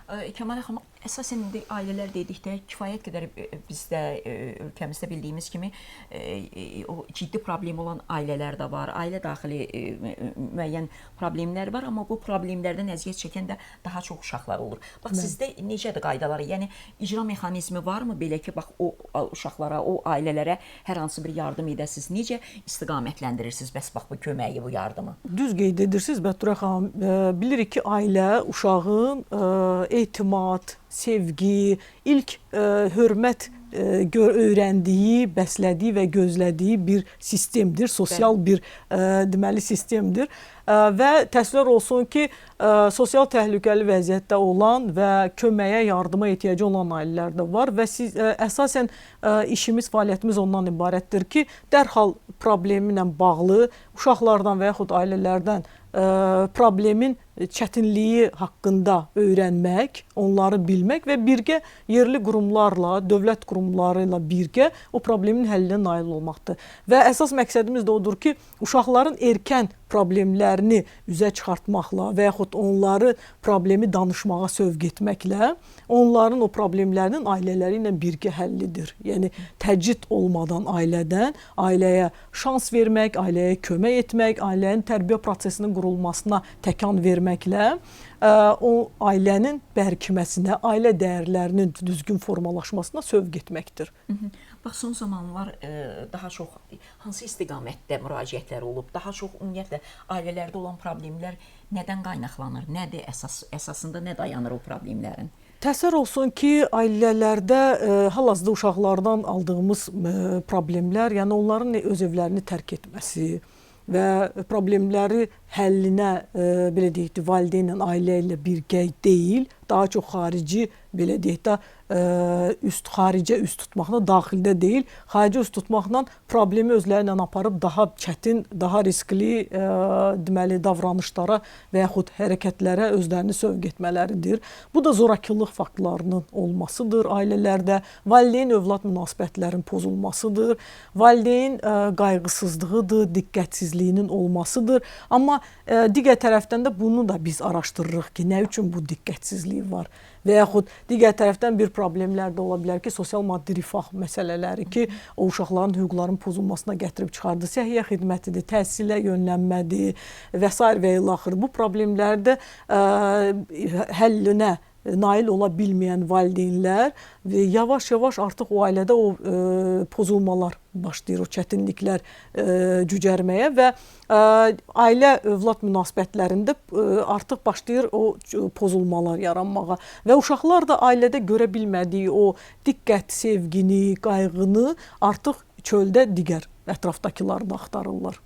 Kəmal xanım, əsasən indi ailələr dedikdə kifayət qədər bizdə ölkəmizdə bildiyimiz kimi o ciddi problem olan ailələr də var. Ailə daxili müəyyən problemlər var, amma bu problemlərdən əziyyət çəkən də daha çox uşaqlar olur. Bax sizdə necədir qaydaları? Yəni icra mexanizmi varmı belə ki, bax o uşaqlara, o ailələrə hər hansı bir yardım edəsiniz? Necə istiqamətləndirirsiz bəs bax bu köməyi, bu yardımı? Düz qeyd edirsiniz Bəturə xanım. Bilirik ki, ailə uşağın etimad, sevgi, ilk hörmət öyrəndiyi, bəslədiyi və gözlədiyi bir sistemdir, sosial bir deməli sistemdir. Və təəssüflər olsun ki, sosial təhlükəli vəziyyətdə olan və köməyə, yardıma ehtiyacı olan ailələr də var və siz əsasən işimiz, fəaliyyətimiz ondan ibarətdir ki, dərhal problemi ilə bağlı uşaqlardan və yaxud ailələrdən problemin çətinliyi haqqında öyrənmək, onları bilmək və birgə yerli qurumlarla, dövlət qurumları ilə birgə o problemin həllinə nail olmaqdır. Və əsas məqsədimiz də odur ki, uşaqların erkən problemlərini üzə çıxartmaqla və yaxud onları problemi danışmağa sövq etməklə onların o problemlərinin ailələri ilə birgə həllidir. Yəni təcrid olmadan ailəyə şans vermək, ailəyə kömək etmək, ailənin tərbiyə prosesinin qurulmasına təkan verməklə o ailənin bərkiməsinə, ailə dəyərlərinin düzgün formalaşmasına sövq etməkdir. Bax, son zamanlar daha çox hansı istiqamətdə müraciətlər olub? Daha çox ümumiyyətlə ailələrdə olan problemlər nədən qaynaqlanır? Nədir əsasında nə dayanır o problemlərin? Təsəvvür olsun ki, ailələrdə hal-hazırda uşaqlardan aldığımız problemlər, yəni onların öz evlərini tərk etməsi və problemləri həllinə belə deyək də valideynlə, ailə ilə birgə deyil, daha çox xarici belə deyək də xaricə üst tutmaqla, daxildə deyil, xaricə üst tutmaqla problemi özlərlə aparıb daha çətin, daha riskli deməli davranışlara və yaxud hərəkətlərə özlərini sövq etmələridir. Bu da zorakılıq faktlarının olmasıdır ailələrdə, valideyn-övlad münasibətlərinin pozulmasıdır, valideyn qayğısızlığıdır, diqqətsizliyinin olmasıdır. Amma digər tərəfdən də bunu da biz araşdırırıq ki, nə üçün bu diqqətsizlik var? Və yaxud digər tərəfdən bir problemlər də ola bilər ki, sosial maddi rifah məsələləri ki, o uşaqların hüquqlarının pozulmasına gətirib çıxardı, səhiyyə xidmətidir, təhsilə yönlənmədir və s. və ilaxır. Bu problemlərdə həllinə nail ola bilməyən valideynlər yavaş-yavaş artıq o ailədə o pozulmalar başlayır, o çətinliklər cücərməyə və ailə-övlad münasibətlərində artıq başlayır o pozulmalar yaranmağa və uşaqlar da ailədə görə bilmədiyi o diqqət, sevgini, qayğını artıq çöldə digər ətrafdakıları da axtarırlar.